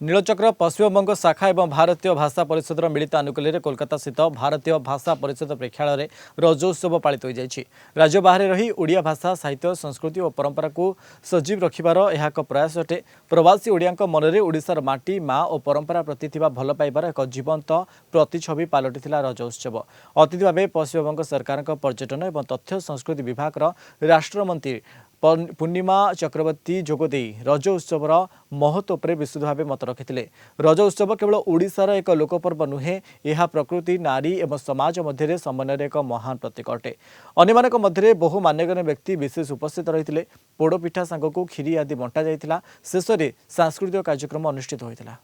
नीलचक्र पश्चिमबंग शाखा एवं भारतीय भाषा परिषद मिलित आनुकूल्य कोलकाता स्थित भारतीय भाषा परिषद प्रेक्षालय रजोत्सव पालित हो जाएगी। राज्य बाहर रही ओडिया भाषा साहित्य संस्कृति और परंपरा को सजीव रखिबार यह एक प्रयास अटे। प्रवासी ओडिया मनरे ओडिशार माटी माँ और परंपरा प्रति भल पाइबार एक जीवंत प्रतिछवि पलटिथिला रजोत्सव। अतिथि भाव पश्चिमबंग सरकार पर्यटन और तथ्य संस्कृति विभाग राष्ट्रमंत्री पूर्णिमा चक्रवर्ती जोगदे रज उत्सवर महत्व पर विशुद्ध भाव मत रखिते। रज उत्सव केवल ओडिशार एक लोकपर्व नुहे, यह प्रकृति नारी एवं समाज मध्य समन्वय एक महान प्रतीक अटे। अन्य मध्य बहु मान्यगण्य व्यक्ति विशेष उपस्थित रही। पोड़पिठा सांगक खीरी आदि बंटा जाइतिला। शेष में सांस्कृतिक कार्यक्रम अनुष्ठित होइतिला।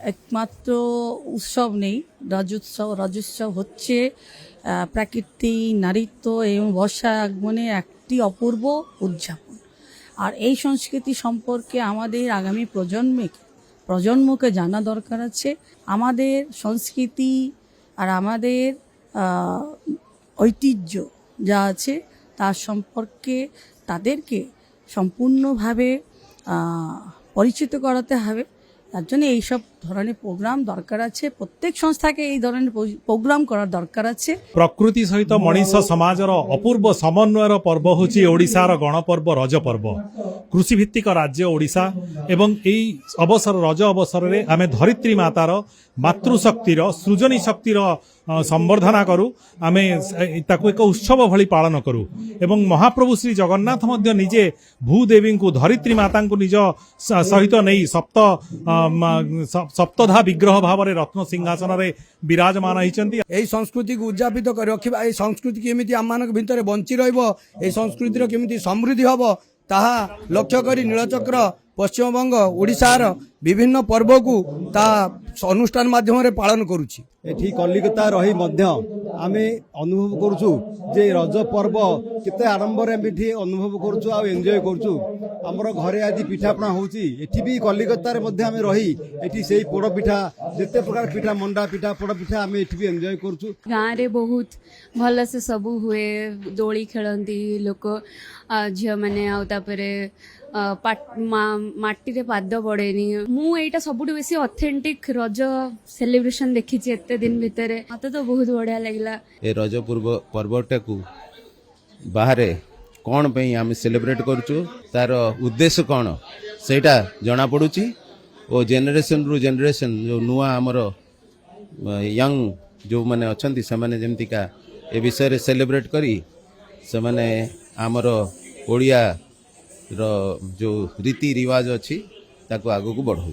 एकमात्र उत्सव नहीं रजोत्सव होच्छे प्रकृति नारित्व एवं वर्षा आगमने एक अपूर्व उद्यापन और ये संस्कृति सम्पर्के आमादेर आगामी प्रजन्मके जाना दरकार आछे। आमादेर संस्कृति और आमादेर ऐतिह्य जा आछे तार सम्पर्के तादेरके सम्पूर्ण भावे परिचित कराते हबे। तार जन्य এই সব ধরনের প্রোগ্রাম দরকার আছে। প্রত্যেক সংস্থাকে এই ধরনের প্রোগ্রাম করার দরকার আছে। प्रकृति सहित मनीष समाजर अपूर्व समन्वयर पर्व होची ओडिशार गणपर्व रज पर्व। कृषि भित्तिक राज्य ओडिशा एवं एई अवसर रज अवसर रे आमे धरित्री मातार मातृशक्तिर सृजनी शक्तिर संवर्धना करू। आमे ताकू एक उत्सव भली पालन करू एवं महाप्रभु श्री जगन्नाथ मध्य निजे भूदेवी को धरित्री माता को निज सहित नहीं सप्तधा विग्रह भाव में रत्न सिंहासन रे विराजमान होइचंती। एई संस्कृति को उद्यापित कर रखिबा, एई संस्कृति केमिति आम मानक भितर बंची रहिबो, एई संस्कृतिर केमिति समृद्धि हबो ताहा लक्ष्य करी नीलचक्र पश्चिमबंग ओडिशार विभिन्न पर्व को ता अनुष्ठान माध्यम रे पालन करूछि। एठी कलिकता रही मध्य आमे अनुभव करूछु जे रज पर्व केते आडंबर एठी अनुभव करूछु आ एन्जॉय करूछु। हमर घरे आदि पिठापଣା होउछि, एठी भी कलिकता रे मध्य आमे रही एठी सेही पोड़ पिठा जेते प्रकार पिठा मंडा पिठा पोड़ पिठा आमे एठी भी एन्जॉय करूछु। गाँ रे बहुत भल से सब हुए, दोली खेलती लोक झियो माने आ तापरे माटी रे पाद पड़ेनी। मु एटा सबुठ बेसी ऑथेंटिक रज सेलिब्रेशन देखी एते दिन भितर मते तो बहुत बढ़िया लगला। ए रज पर्वटा को बाहर कौन पे आम सेलिब्रेट करूँ तार उद्देश्य कौन सेटा जना पड़ुची और जेनेरेशन रु जेनेरेशन जो नुआ आमर यंग जो माने अच्छी से माने जमतिका ए विषय सेलिब्रेट करी से माने आमर ओडिया रो जो रीति रिवाज अच्छी ताको आगो को बढ़ाऊ।